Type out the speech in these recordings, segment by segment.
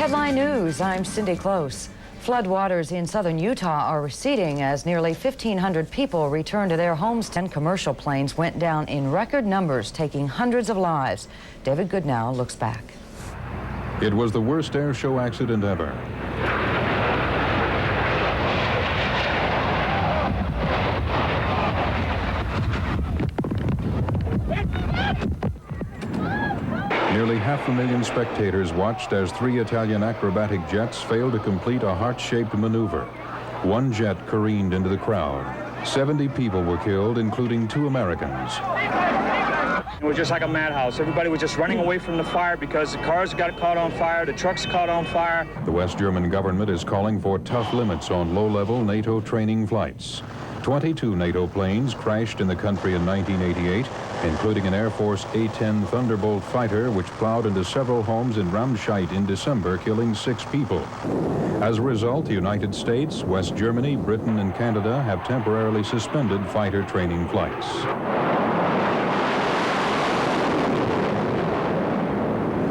Headline News, I'm Cindy Close. Floodwaters in southern Utah are receding as nearly 1,500 people return to their homes. 10 commercial planes went down in record numbers, taking hundreds of lives. David Goodnow looks back. It was the worst air show accident ever. Nearly 500,000 spectators watched as 3 Italian acrobatic jets failed to complete a heart-shaped maneuver. One jet careened into the crowd. 70 people were killed, including 2 Americans. It was just like a madhouse. Everybody was just running away from the fire because the cars got caught on fire, the trucks caught on fire. The West German government is calling for tough limits on low-level NATO training flights. 22 NATO planes crashed in the country in 1988, including an Air Force A-10 Thunderbolt fighter, which plowed into several homes in Ramscheid in December, killing 6 people. As a result, the United States, West Germany, Britain, and Canada have temporarily suspended fighter training flights.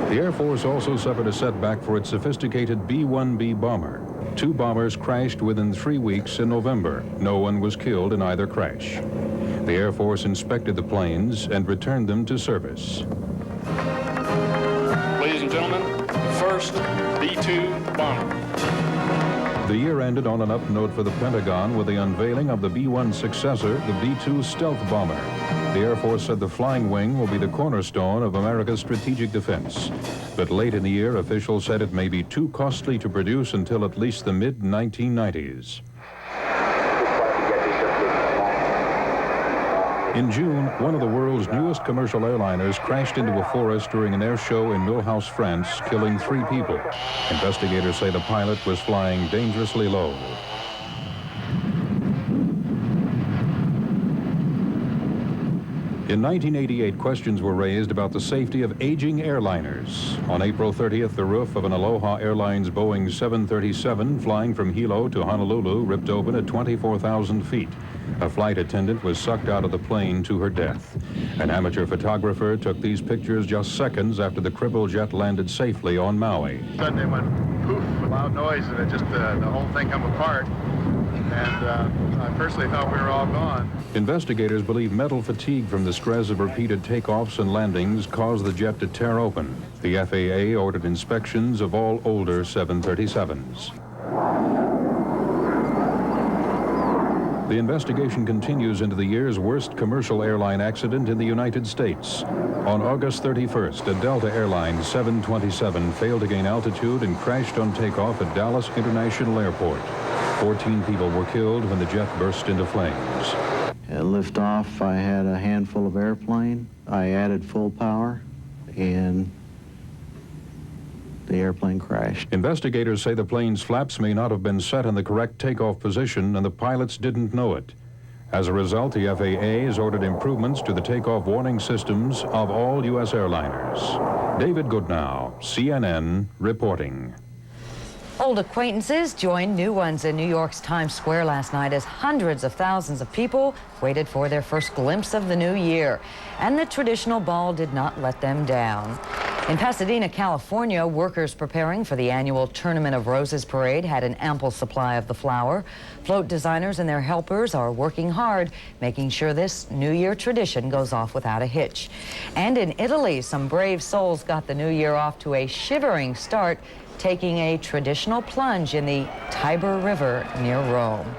The Air Force also suffered a setback for its sophisticated B-1B bomber. 2 bombers crashed within 3 weeks in November. No one was killed in either crash. The Air Force inspected the planes and returned them to service. Ladies and gentlemen, the first B-2 bomber. The year ended on an up note for the Pentagon with the unveiling of the B-1 successor, the B-2 stealth bomber. The Air Force said the flying wing will be the cornerstone of America's strategic defense. But late in the year, officials said it may be too costly to produce until at least the mid-1990s. In June, one of the world's newest commercial airliners crashed into a forest during an air show in Mulhouse, France, killing 3 people. Investigators say the pilot was flying dangerously low. In 1988, questions were raised about the safety of aging airliners. On April 30th, the roof of an Aloha Airlines Boeing 737 flying from Hilo to Honolulu ripped open at 24,000 feet. A flight attendant was sucked out of the plane to her death. An amateur photographer took these pictures just seconds after the crippled jet landed safely on Maui. Suddenly it went poof, a loud noise, and it just, the whole thing come apart. And I personally thought we were all gone. Investigators believe metal fatigue from the stress of repeated takeoffs and landings caused the jet to tear open. The FAA ordered inspections of all older 737s. The investigation continues into the year's worst commercial airline accident in the United States. On August 31st, a Delta Airlines 727 failed to gain altitude and crashed on takeoff at Dallas International Airport. 14 people were killed when the jet burst into flames. At liftoff, I had a handful of airplane. I added full power, and the airplane crashed. Investigators say the plane's flaps may not have been set in the correct takeoff position, and the pilots didn't know it. As a result, the FAA has ordered improvements to the takeoff warning systems of all U.S. airliners. David Goodnow, CNN, reporting. Old acquaintances joined new ones in New York's Times Square last night as hundreds of thousands of people waited for their first glimpse of the new year. And the traditional ball did not let them down. In Pasadena, California, workers preparing for the annual Tournament of Roses parade had an ample supply of the flower. Float designers and their helpers are working hard, making sure this New Year tradition goes off without a hitch. And in Italy, some brave souls got the new year off to a shivering start, taking a traditional plunge in the Tiber River near Rome.